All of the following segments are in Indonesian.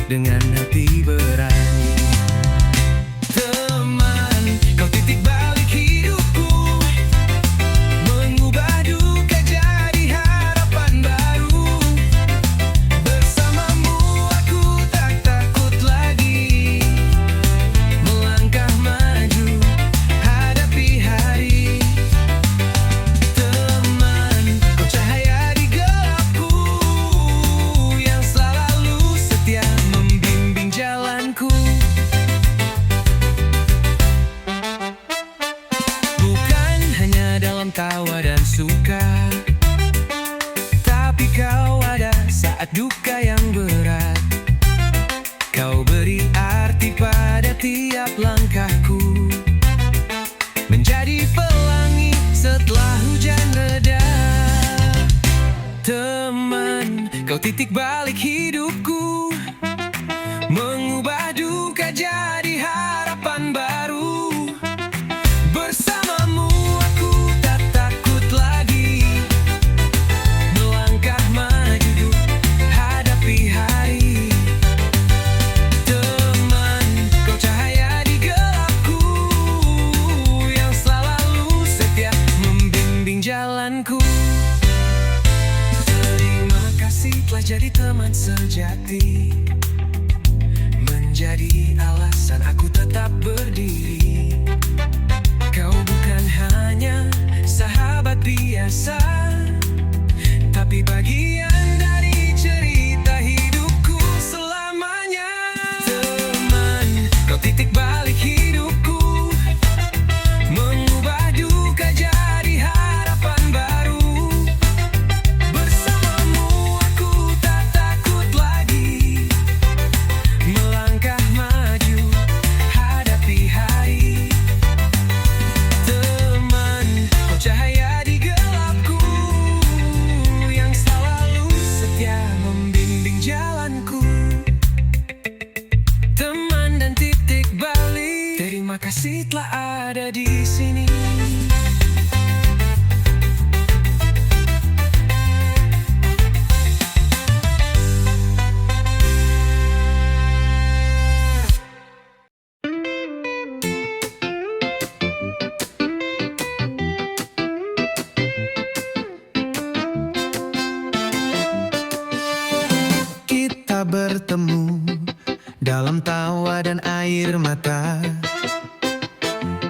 dengan hati berani. Teman, kau titik balik hidupku, mengubah duka jadi harapan baru. Bersamamu aku tak takut lagi melangkah maju, hadapi hari. Teman, kau cahaya di gelapku, yang selalu setia membimbing jalanku. Bukan hanya dalam tawa dan suka, tapi kau ada saat duka yang berat. Kau beri arti pada tiap langkahku, menjadi pelangi setelah hujan reda. Teman, kau titik balik hidupku, mengubah duka jadi harapan baru. Bersamamu aku tak takut lagi melangkah maju, hadapi hari. Teman, kau cahaya di gelapku, yang selalu setia membimbing jalanku. Terima kasih telah jadi teman sejati, menjadi alasan aku tetap berdiri. Kau bukan hanya sahabat biasa, tapi bagian dari cerita hidupku selamanya. Teman, kau titik balik hidupku, mengubah duka jadi harapan baru. Bersamamu aku tak takut lagi melangkah maju, hadapi hari. Teman, kau cahaya di gelapku, yang selalu setia membimbing jalanku. Teman dan titik balik, terima kasih telah ada di sini. Kita bertemu dalam tawa dan air mata,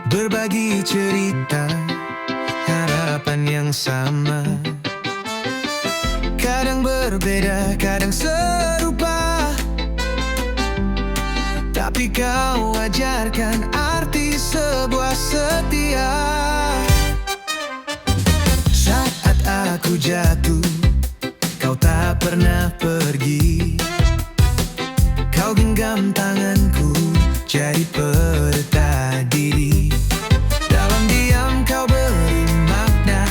berbagi cerita, harapan yang sama. Kadang berbeda, kadang serupa, tapi kau ajarkan arti sebuah setia. Saat aku jatuh, kau tak pernah pergi. Kau genggam tanganku, jadi pelita diri. Dalam diam kau beri makna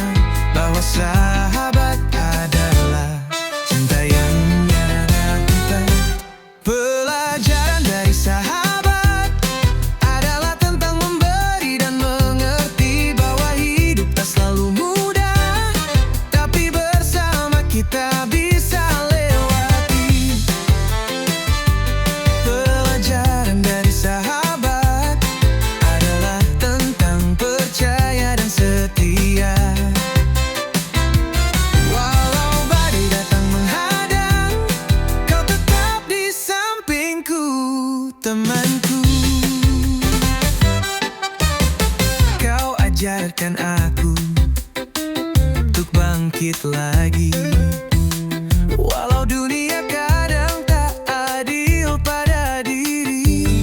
bahwa sahabat adalah cinta yang nyata. Pelajaran dari sahabat adalah tentang memberi dan mengerti bahwa hidup tak selalu mudah, tapi bersama kita bisa lewati. Pelajaran dari sahabat adalah tentang percaya dan setia. Walau badai datang menghadang, kau tetap di sampingku, temanku. Kau ajarkan aku untuk bangkit lagi, walau dunia kadang tak adil pada diri.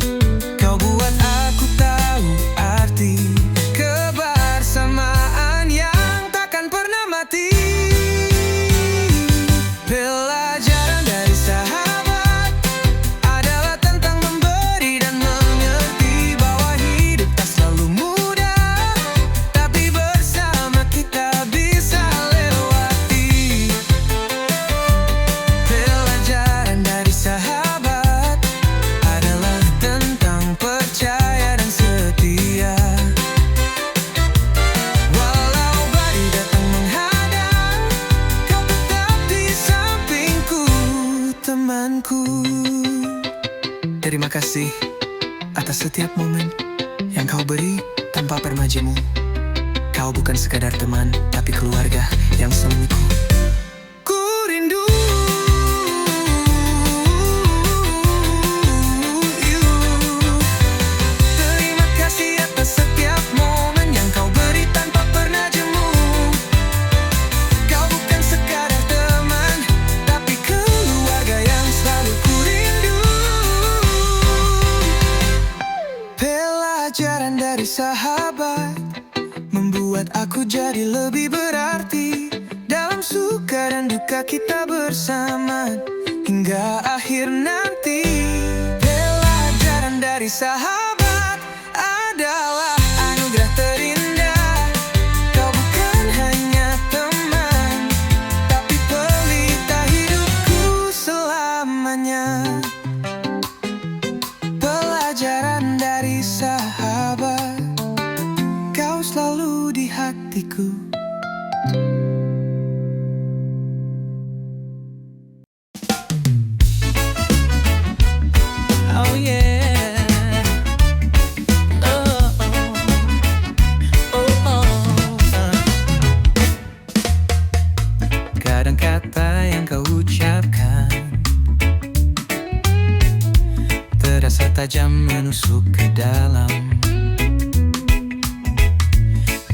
Kau buat aku tahu arti kebersamaan yang takkan pernah mati. Pelajaran dari sahabat adalah tentang memberi dan mengerti bahwa hidup tak selalu mudah, tapi bersama kita bisa lewati. Pelajaran dari sahabat adalah tentang percaya dan setia. Walau badai datang menghadang, kau tetap di sampingku, temanku. terima kasih atas setiap momen yang kau beri tanpa permajimu. Kau bukan sekadar teman, tapi keluarga yang selingkuh. Ku rindu you. Terima kasih atas setiap momen yang kau beri tanpa pernah jemu. Kau bukan sekadar teman, tapi keluarga yang selalu ku rindu. Pelajaran dari sahabat membuat aku jadi lebih berarti. Dalam suka dan duka kita bersama hingga akhir nanti. Pelajaran dari sahabat adalah anugerah terindah. Kau bukan hanya teman, tapi pelita hidupku selamanya. Pelajaran dari sahabat, kau selalu di hatiku. Oh yeah. Oh, oh, oh, oh. Kadang kata yang kau ucapkan terasa tajam menusuk ke dalam.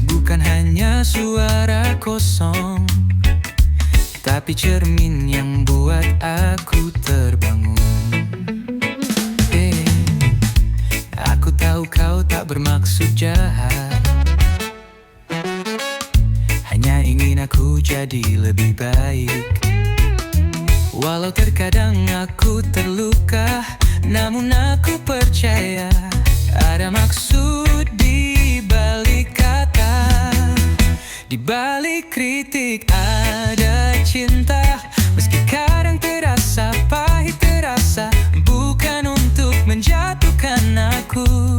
Bukan hanya suara kosong, tapi cermin yang buat aku terbangun. Aku tahu kau tak bermaksud jahat, hanya ingin aku jadi lebih baik. Walau terkadang aku terluka, namun aku percaya ada maksud di balik kata. Di balik kritik ada cinta. Meski kadang terasa pahit, terasa bukan untuk menjatuhkan aku,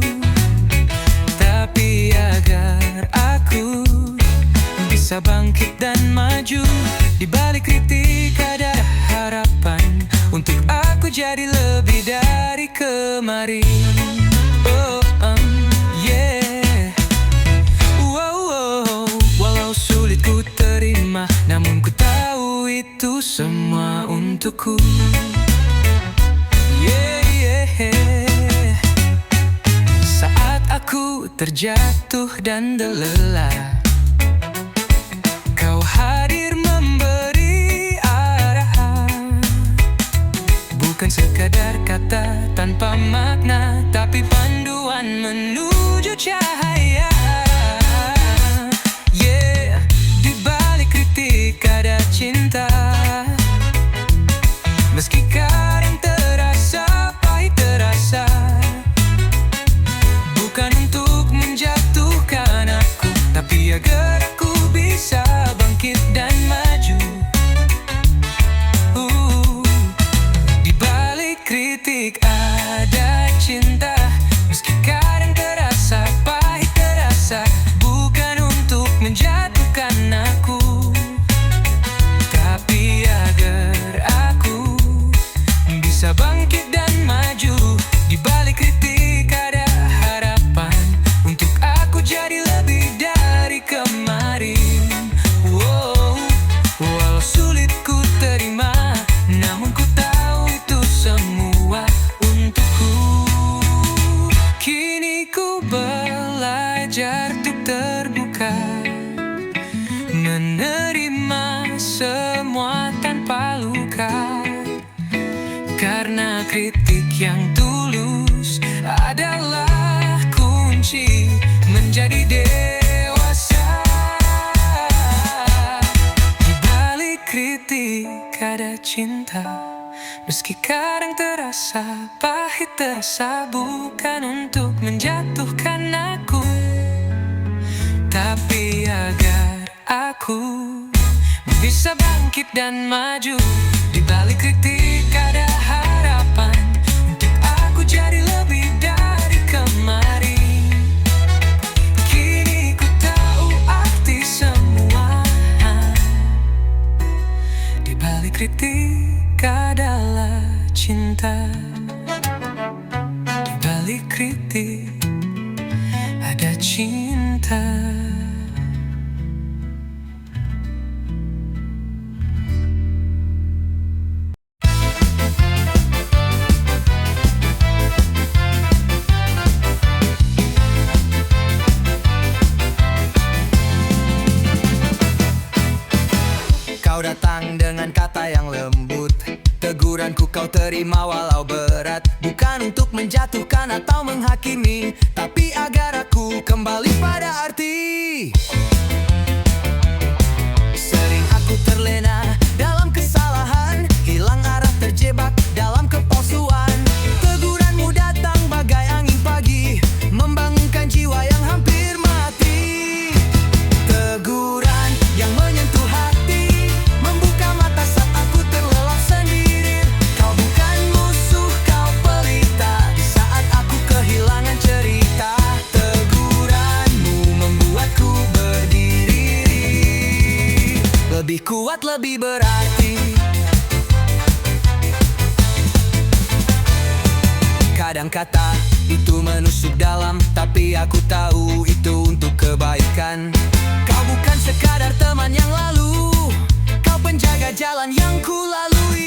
tapi agar aku bisa bangkit dan maju. Di balik kritik ada harapan untuk aku jadi lebih dari kemarin. Oh, yeah. Wow. Walau sulit ku terima, namun ku tahu itu semua untukku. Yeah. Saat aku terjatuh dan terlelap, kau hadir memberi arahan. Bukan sekadar kata tanpa makna, tapi panduan menuju cahaya. Yeah, di balik kritik ada cinta. Meski kadang terasa pahit, terasa bukan untuk menjatuhkan aku, tapi agar aku bisa bangkit dan maju. Di balik kritik ada cinta. Meski kadang terasa pahit, terasa bukan untuk menjatuhkan aku, tapi agar aku bisa bangkit dan maju. Di balik kritik ada harapan untuk aku jadi lebih dari kemarin. Walau sulit ku terima, namun ku tahu itu semua untukku. Kini ku belajar untuk terbuka, menerima semua tanpa luka. Karena kritik yang tulus adalah kunci menjadi dewasa. Di balik kritik ada cinta. Meski kadang terasa pahit, terasa bukan untuk menjatuhkan aku, tapi agar aku bisa bangkit dan maju. Di balik kritik ada harapan untuk aku jadi lebih dari kemarin. Kini ku tahu arti semua. Di balik kritik adalah cinta. balik kritik ada cinta. Kau datang dengan kata yang lembut, teguranku kau terima walau berat. Bukan untuk menjatuhkan atau menghakimi, tapi agar aku kembali pada arti. Sering aku terlena dalam kesalahan, hilang arah terjebak dalam kepalsuan. Teguranmu datang bagai angin pagi, membangunkan jiwa yang hampir mati. Teguran yang menyentuh hati, membuka mata saat aku terlelap sendiri. Kau bukan musuh, kau pelita di saat aku kehilangan cerita. Teguranmu membuatku berdiri, lebih kuat, lebih berarti. Kadang kata itu menusuk dalam, tapi aku tahu itu untuk kebaikan. Kau bukan sekadar teman yang lalu, kau penjaga jalan yang ku lalui.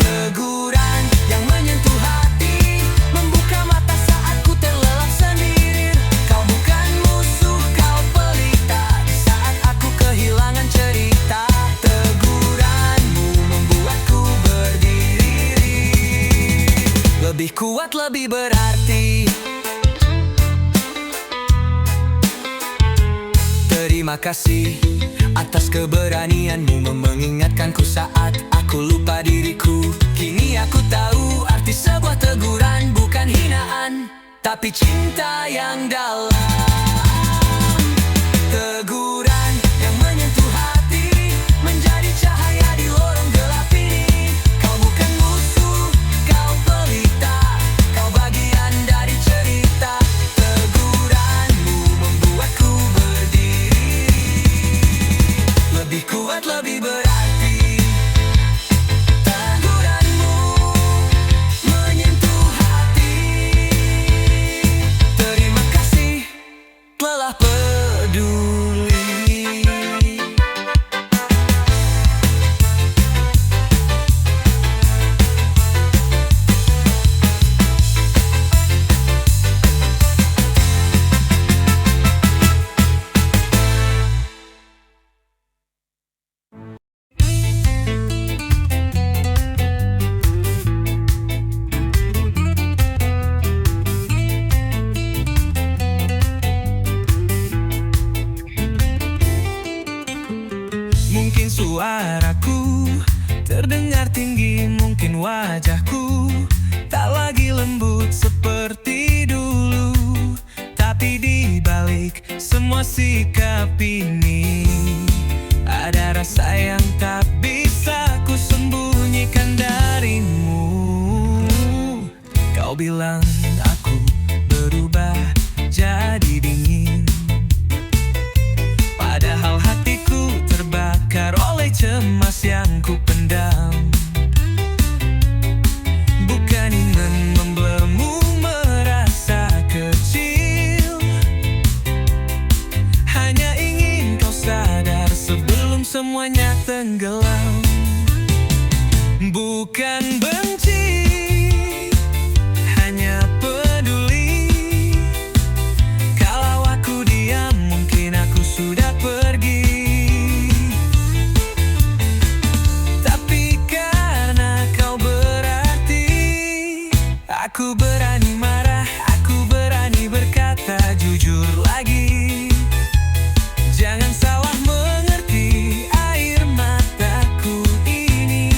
Teguran yang menyentuh hati, membuka mata saat ku terlelap sendiri. Kau bukan musuh, kau pelita di saat aku kehilangan cerita. Teguranmu membuatku berdiri, lebih kuat, lebih berarti. Terima kasih atas keberanianmu mengingatkanku saat aku lupa diriku. Kini aku tahu arti sebuah teguran bukan hinaan, tapi cinta yang dalam. Teguran yang menyentuh hati, menjadi cahaya di lorong gelap ini. Kau bukan musuh, kau pelita, kau bagian dari cerita. Teguranmu membuatku berdiri, lebih kuat, lebih berarti. Teguranmu menyentuh hati. Terima kasih telah peduli. Mungkin suaraku terdengar tinggi, mungkin wajahku tak lagi lembut seperti dulu. Tapi di balik semua sikap ini, ada rasa yang tak bisa ku sembunyikan darimu. Kau bilang aku berubah jadi dingin, padahal hatiku terbakar oleh cemas yang ku pendam. Bukan ingin membelenggu, merasa kecil, hanya ingin kau sadar sebelum semuanya tenggelam. Bukan benci, hanya peduli. Kalau aku diam, mungkin aku sudah pergi. Tapi karena kau berarti, aku berani marah, aku berani berkata jujur lagi. Jangan salah mengerti air mataku ini.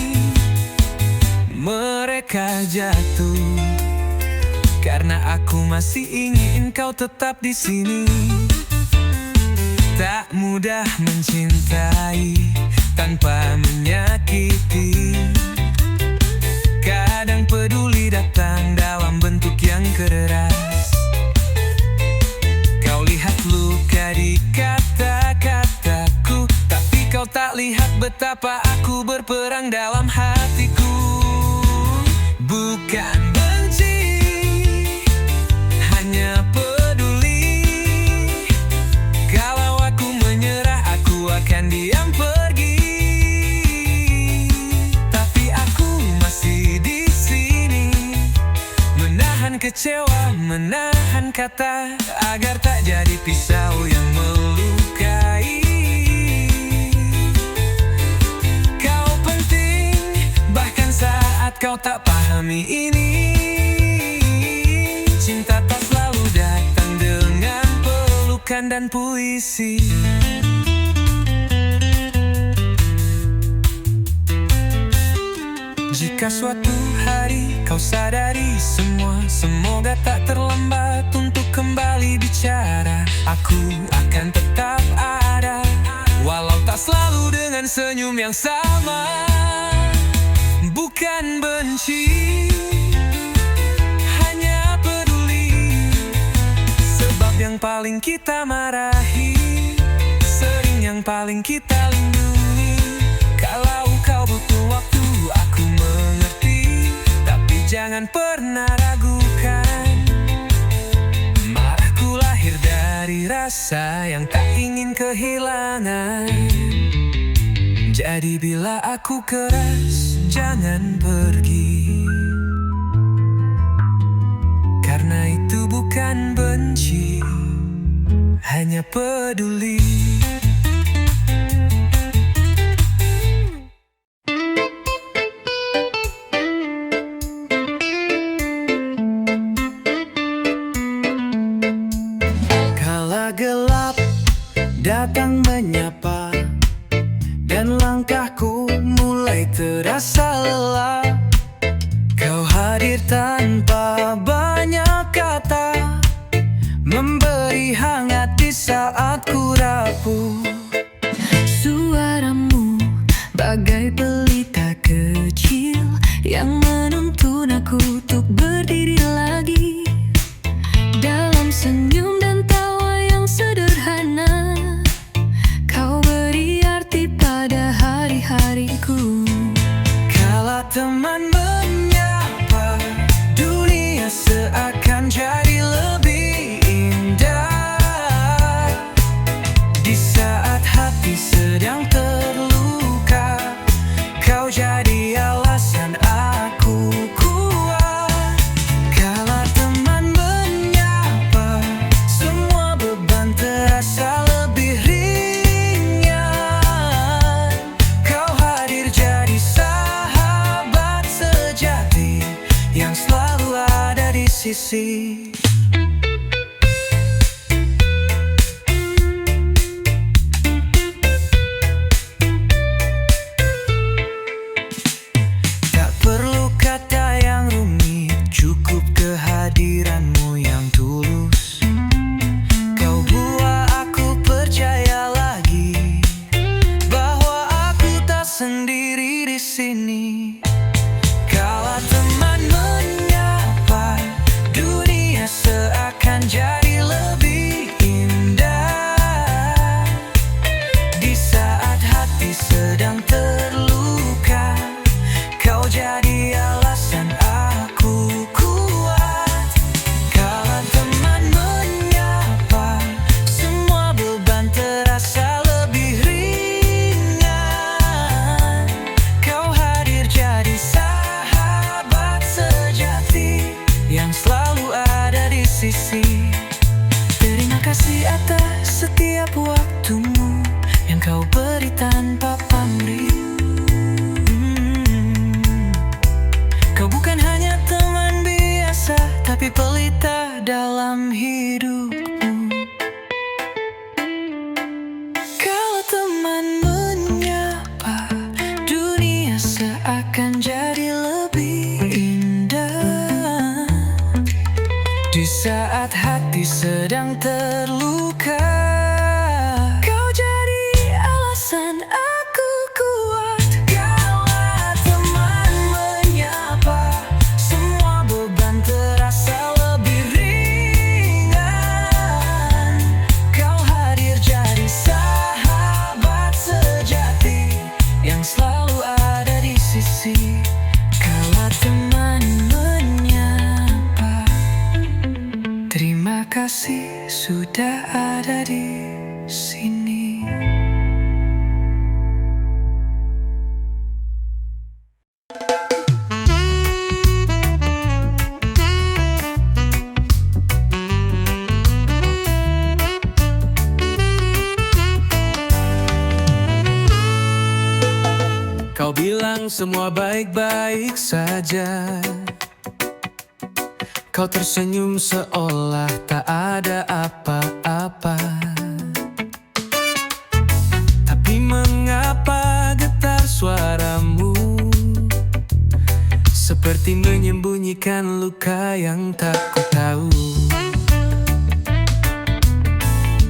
Mereka jatuh karena aku masih ingin kau tetap di sini. Tak mudah mencintai tanpa menyakiti. Kadang peduli datang dalam bentuk yang keras. Kau lihat luka di kata-kataku, tapi kau tak lihat betapa aku berperang dalam hatiku. Bukan benci, kecewa menahan kata agar tak jadi pisau yang melukai. Kau penting bahkan saat kau tak pahami ini. Cinta tak selalu datang dengan pelukan dan puisi. Jika suatu hari kau sadari semua, semoga tak terlambat untuk kembali bicara. Aku akan tetap ada, walau tak selalu dengan senyum yang sama. Bukan benci, hanya peduli. Sebab yang paling kita marahi, sering yang paling kita lindungi. Kalau kau butuh waktu, aku mengerti, tapi jangan pernah ragukan. Marahku lahir dari rasa yang tak ingin kehilangan. Jadi bila aku keras, jangan pergi, karena itu bukan benci, hanya peduli. Gelap datang menyapa, dan langkahku mulai terasa lelah. Kau hadir tanpa banyak kata, memberi hangat di saat ku rapuh. Suaramu bagai pelita kecil yang menuntun aku untuk berdiri lagi. Dalam senyum dan sederhana, kau beri arti pada hari-hariku. Kala teman menyapa, dunia seakan jadi lebih indah. Di saat hati sedang terluka, kau jadi alasan aku kuat. Kala teman menyapa, semua beban terasa lebih ringan. Kau hadir jadi sahabat sejati yang selalu ada di sisi. Tak perlu kata yang rumit, cukup kehadiranmu yang tulus. Kau buat aku percaya lagi bahwa aku tak sendiri di sini. Kala teman menyapa, dunia seakan jadi lebih indah. Di saat hati sedang terluka, kau jadi alasan aku kuat. Kala teman menyapa, semua beban terasa lebih ringan. Kau hadir jadi sahabat sejati yang selalu ada di sisi. Terima kasih atas setiap waktumu yang kau beri tanpa pamrih. Kau bukan hanya teman biasa, tapi pelita dalam hidupku. Kalau teman menyapa, dunia seakan jadi lebih indah. Di saat hati sedang terluka, kau jadi alasan aku kuat. Kala teman menyapa, semua beban terasa lebih ringan. Kau hadir jadi sahabat sejati yang selalu ada di sisi. Kala teman menyapa, terima kasih sudah ada di sini. bilang semua baik-baik saja. Kau tersenyum seolah tak ada apa-apa. Tapi mengapa getar suaramu seperti menyembunyikan luka yang tak ku tahu.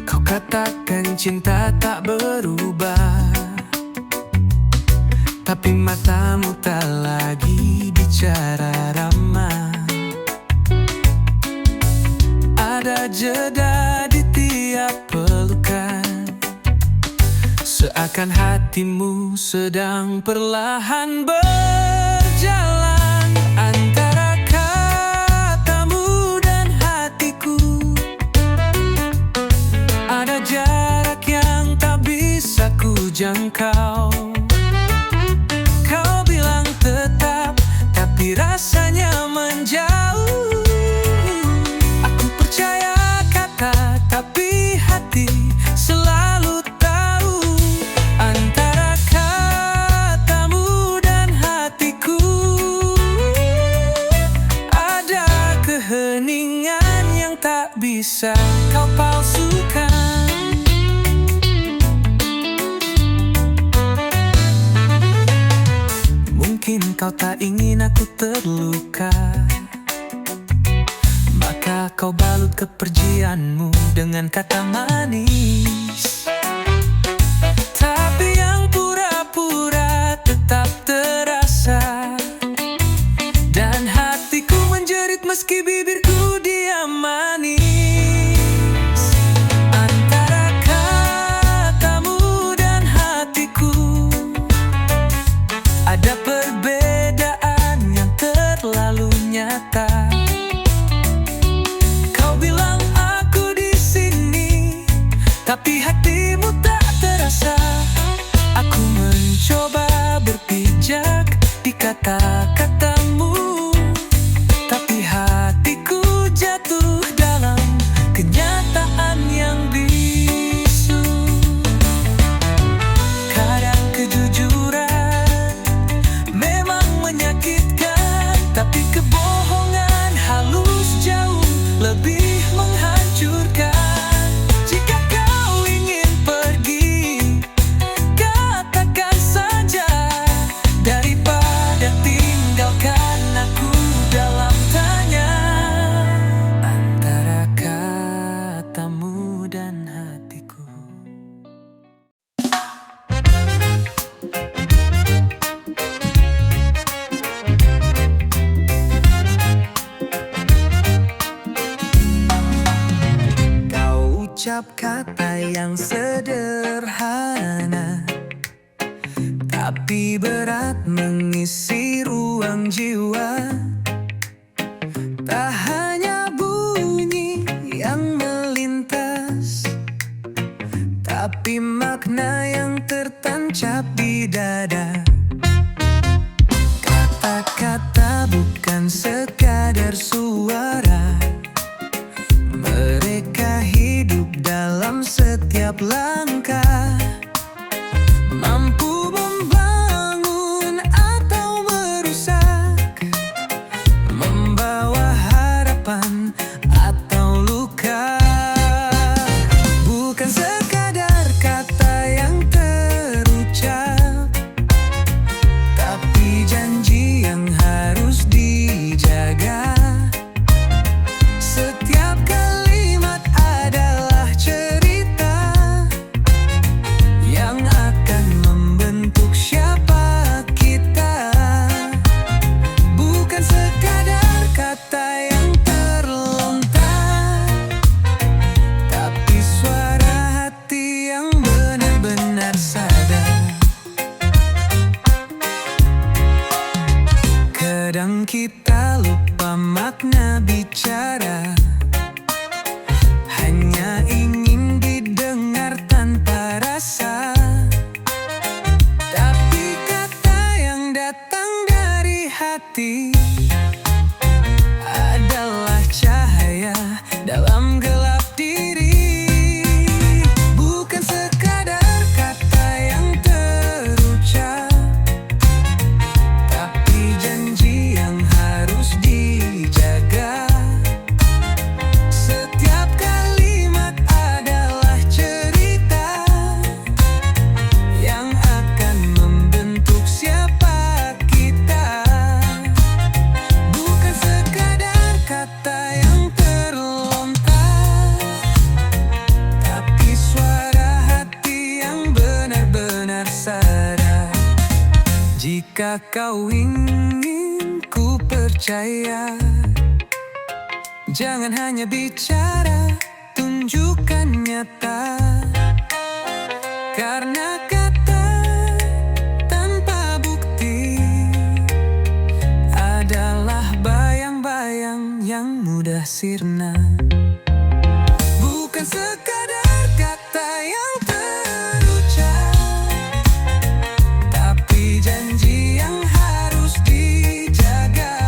Kau katakan cinta tak berubah, tapi matamu tak lagi bicara ramah. Ada jeda di tiap pelukan, seakan hatimu sedang perlahan berjalan antara katamu dan hatiku. Ada jarak yang tak bisa ku jangkau. Kau bilang tetap, tapi rasanya menjauh. Tapi hati selalu tahu, antara katamu dan hatiku ada keheningan yang tak bisa kau palsukan. Mungkin kau tak ingin aku terluka, maka kau balut kepergianmu dengan kata manis. Tapi yang pura-pura tetap terasa, dan hatiku menjerit meski bibirku diam manis. Antara katamu dan hatiku ada perbedaan yang terlalu nyata. Tapi hatimu tak terasa. Aku mencoba berpijak di kata-katamu, tapi hatiku jatuh dalam kenyataan yang bisu. Kadang kejujuran memang menyakitkan, tapi kebohongan halus jauh lebih menghancurkan. Ucap kata yang sederhana, tapi berat mengisi ruang jiwa. Tak hanya bunyi yang melintas, tapi makna yang tertancap di dada. Kata-kata bukan sekadar suara, mereka hidup dalam setiap langkah, mampu membangun atau merusak, membawa harapan atau luka. Bukan sekadar kata yang terucap, tapi janji yang harus dijaga. Setiap kalimat adalah cerita yang akan membentuk siapa kita. Bukan sekadar kata yang terlontar, tapi suara hati yang benar-benar sadar. Kadang kita lupa makna bicara, hanya ingin didengar tanpa rasa. Tapi kata yang datang dari hati adalah cahaya dalam gelap diri. Bukan sekadar kata yang terucap, kau ingin ku percaya, jangan hanya bicara, tunjukkan nyata. Karena kata tanpa bukti adalah bayang-bayang yang mudah sirna. Bukan sekadar kata yang terucap, tapi janji yang harus dijaga.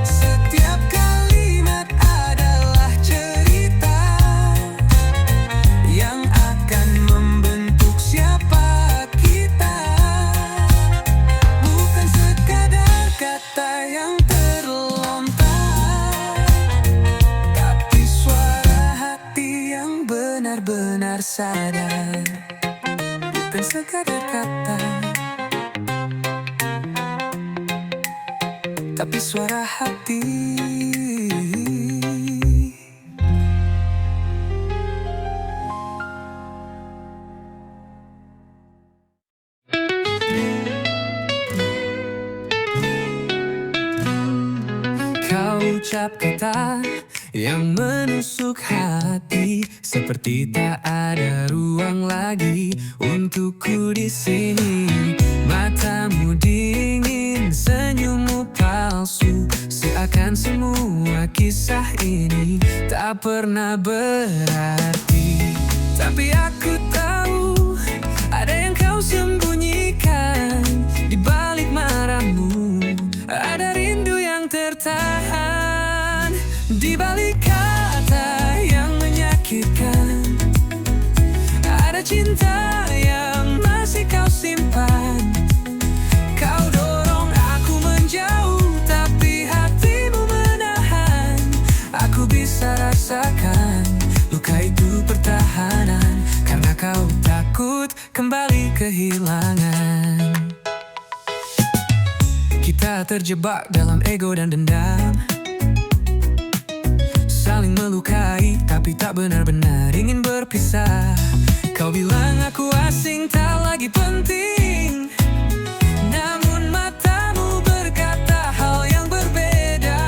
Setiap kalimat adalah cerita yang akan membentuk siapa kita. Bukan sekadar kata yang terlontar, tapi suara hati yang benar-benar sadar. Bukan sekadar kata, tapi suara hati. Kau ucap kata yang menusuk hati, seperti tak ada ruang lagi untukku di sini. Matamu dingin, senyummu palsu, seakan semua kisah ini tak pernah berarti. Tapi aku tahu ada yang kau sembunyikan di balik marahmu. Ada rindu yang tertahan di balik kata yang menyakitkan. Ada cinta yang masih kau simpan. Kau dorong aku menjauh, tapi hatimu menahan. Aku bisa rasakan luka itu pertahanan, karena kau takut kembali kehilangan. Kita terjebak dalam ego dan dendam, saling melukai tapi tak benar-benar ingin berpisah. Kau bilang aku asing, tak lagi penting, namun matamu berkata hal yang berbeda.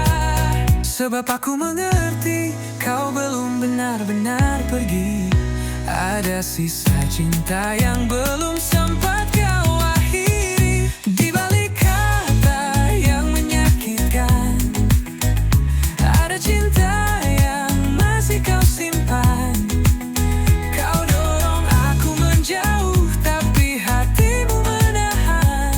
Sebab aku mengerti kau belum benar-benar pergi. Ada sisa cinta yang belum sempat kau akhiri. Di balik kata yang menyakitkan, ada cinta yang masih kau simpan. Kau dorong aku menjauh, tapi hatimu menahan.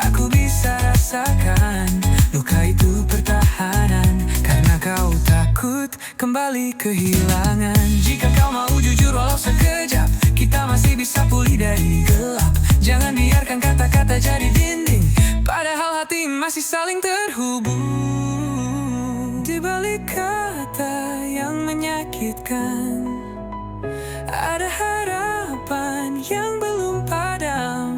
Aku bisa rasakan luka itu pertahanan, karena kau takut kembali kehilangan. Jika kau mau jujur walau sekejap, kita masih bisa pulih dari gelap. Jangan biarkan kata-kata jadi dinding, padahal hati masih saling terhubung. Di balik kata yang menyakitkan, ada harapan yang belum padam.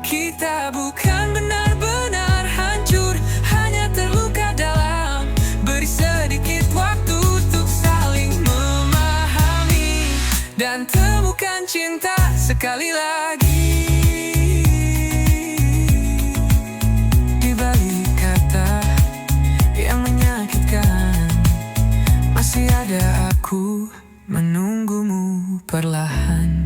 Kita bukan benar-benar hancur, hanya terluka dalam. Beri sedikit waktu untuk saling memahami, dan temukan cinta sekali lagi. Di balik kata yang menyakitkan, masih ada aku menunggumu perlahan.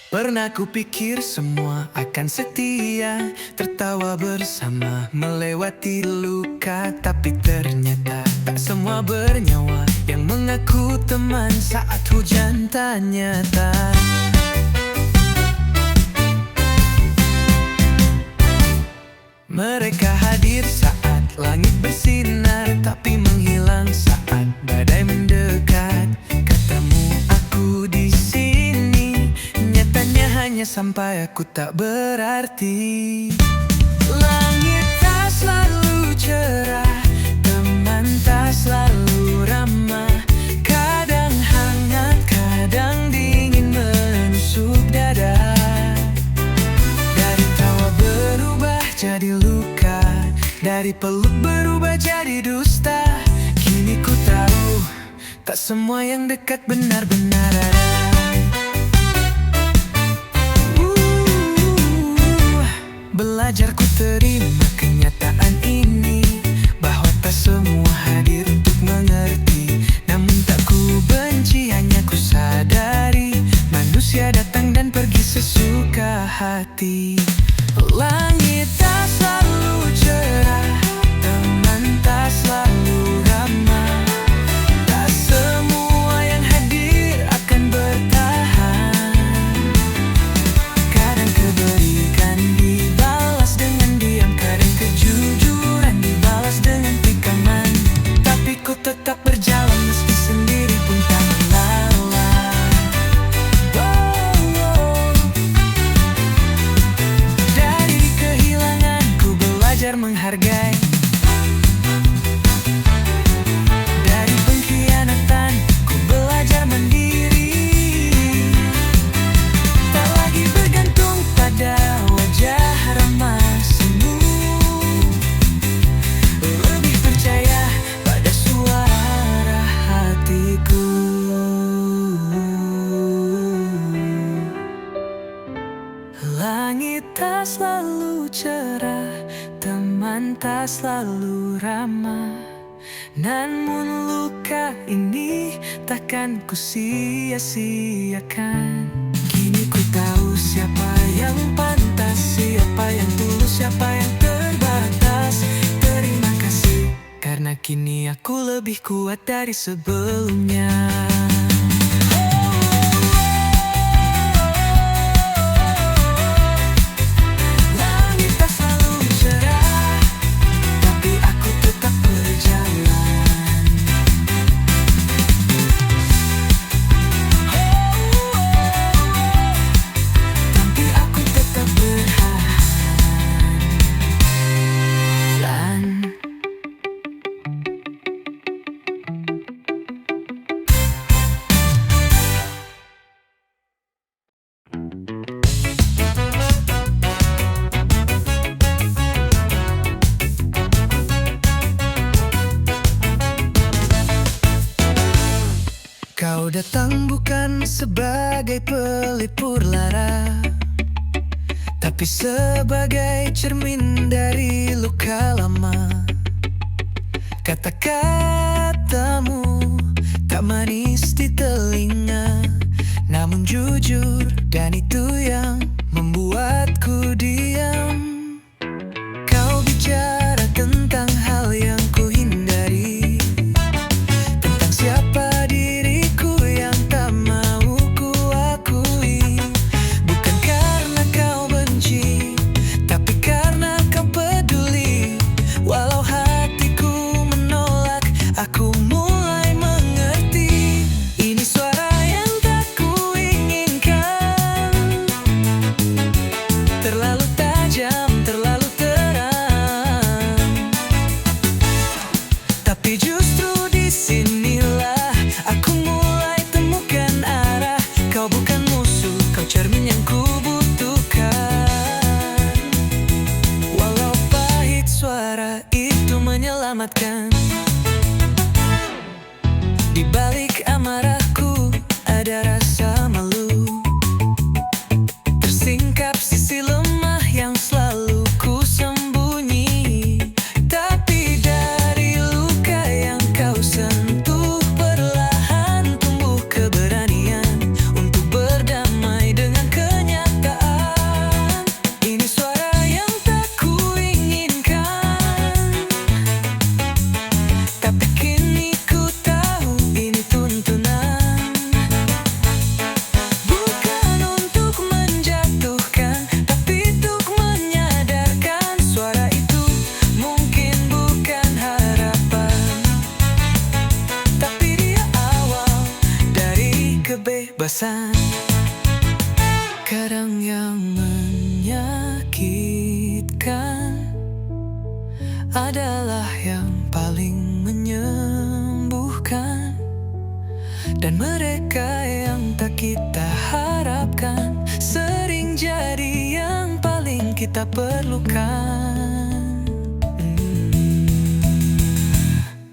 Pernah kupikir semua akan setia, tertawa bersama melewati luka. Tapi ternyata tak semua bernyawa yang mengaku teman saat hujan tak nyata. Mereka hadir saat langit bersinar, tapi menghilang saat badai mendekat. Katamu aku di sini, nyatanya hanya sampai aku tak berarti. Langit tak selalu cerah, teman tak selalu ramah. Kadang hangat, kadang dingin menusuk dada. jadi luka, dari peluk berubah jadi dusta. Kini ku tahu, tak semua yang dekat benar-benar ada. Belajar ku terima kenyataan ini, bahwa tak semua hadir untuk mengerti. Namun tak ku benci, hanya ku sadari manusia datang dan pergi sesuka hati. Langit tak selalu cerah, teman tak selalu ramah. Tak semua yang hadir akan bertahan. Kadang kebaikan dibalas dengan diam, kadang kejujuran dibalas dengan tikaman. Tapi ku tetap berjalan meski sendiri pun tak lelah. Dari kehilangan ku belajar menghargai, dari pengkhianatan ku belajar mandiri. Tak lagi bergantung pada wajah ramah semu, lebih percaya pada suara hatiku. Langit tak selalu cerah, teman tak selalu ramah. Namun luka ini takkan ku sia-siakan. Kini ku tahu siapa yang pantas, siapa yang tulus, siapa yang terbatas. Terima kasih, karena kini aku lebih kuat dari sebelumnya. Langit tak selalu cerah, tapi aku tetap berjalan. Tapi aku tetap berjalan. Kau datang bukan sebagai pelipur lara, tapi sebagai cermin dari luka lama. Kata-katamu tak manis di telinga, namun jujur, dan itu yang membuatku diam. Kau bicara tentang hal yang ku hindari, tentang siapa diriku yang tak mau ku akui. Bukan karena kau benci, tapi karena kau peduli. Walau hatiku menolak, aku mulai mengerti. Ini suara yang tak ku inginkan, terlalu tajam, terlalu terang. Tapi justru disinilah aku mulai temukan arah. Kau bukan musuh, kau cermin yang ku butuhkan. Walau pahit, suara itu menyelamatkan. Di balik amarahku ada rasa malu, tersingkap sisi lemah yang selalu ku sembunyi. Tapi dari luka yang kau sentuh, perlahan tumbuh keberanian untuk berdamai dengan kenyataan. Ini suara yang tak ku inginkan, tapi kini ku tahu ini tuntunan. Bukan untuk menjatuhkan, tapi untuk menyadarkan. Suara itu mungkin bukan harapan, tapi dia awal dari kebebasan. Kadang yang menyakitkan adalah yang paling menyembuhkan. Dan mereka yang tak kita harapkan sering jadi yang paling kita perlukan.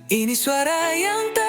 Ini suara yang tak